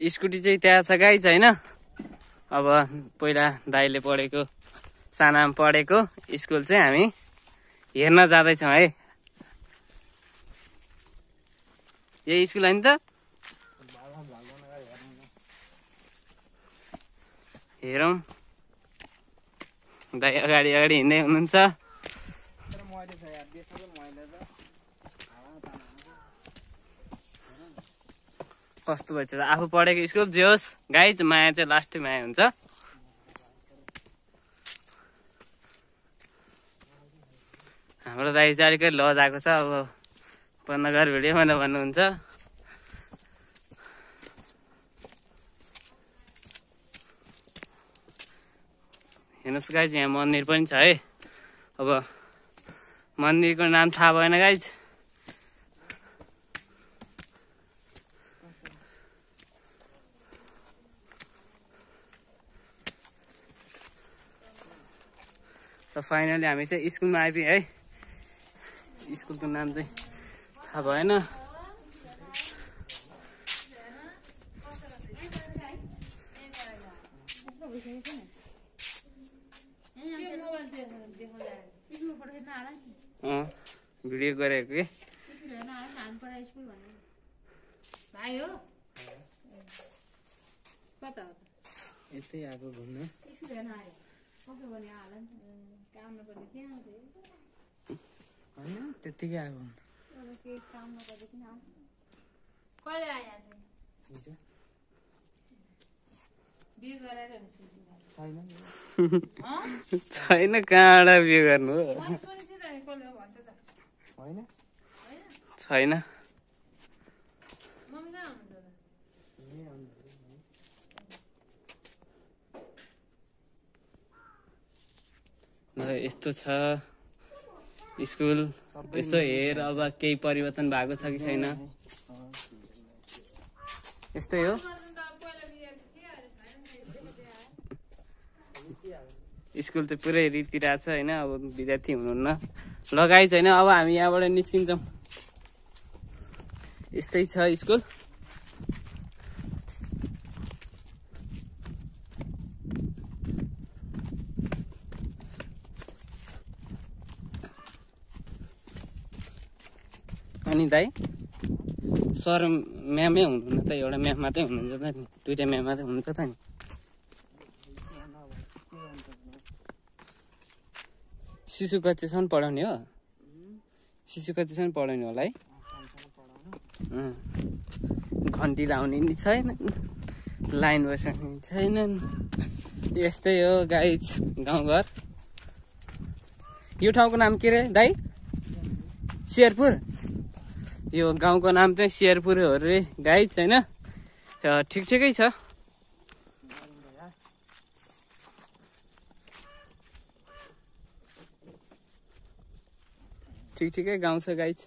Scooty चाहिँ त्यहाँ छ गाइज हैन। अब पहिला दाइले पढेको सानामा पढेको स्कुल चाहिँ हामी हेर्न जाँदैछौँ है। यही स्कुल हैन त? हेरौँ। दाइ अगाडि अगाडि हिँड्दै हुनुहुन्छ। कस्तो भएछ आफू पढेको स्कुल जे होस् गाइज, माया चाहिँ लास्टै माया हुन्छ। हाम्रो दाइ चाहिँ अलिकति लज आएको छ। अब पन्नगर भिडियो भनेर भन्नुहुन्छ। हेर्नुहोस् गाइज, यहाँ मन्दिर पनि छ है। अब मन्दिरको नाम थाहा भएन गाइज। त फाइनली हामी चाहिँ स्कुलमा आइपुग्यौँ है। स्कुलको नाम चाहिँ थाहा भएन। भिडियो गरेको कि यस्तै आएको घुम्नु होइन, त्यत्तिकै आएको छैन। कहाँबाट बिहे गर्नु हो? छैन। यस्तो छ स्कुल। यसो हेर अब केही परिवर्तन भएको छ कि छैन। यस्तै हो। स्कुल चाहिँ पुरै रितिरहेछ होइन। अब विद्यार्थी हुनुहुन्न लगाइ छैन। अब हामी यहाँबाट निस्किन्छौँ। यस्तै छ स्कुल। अनि दाइ सर म्यामै हुनुहुन्न त? एउटा म्याम मात्रै हुनुहुन्छ त नि? दुईटा म्याम मात्रै हुनुहुन्छ त नि? शिशु कक्षासम्म पढाउने हो? शिशु कक्षासम्म पढाउने होला है। घन्टी लाउने नि छैन, लाइन बसाउने छैनन्। यस्तै हो गाइज गाउँघर। यो ठाउँको नाम के रे दाइ? शेरपुर। यो गाउँको नाम चाहिँ शेरपुर हो रे गाइज होइन। ठिक ठिकै छ। ठिक ठिकै गाउँ छ गाइज।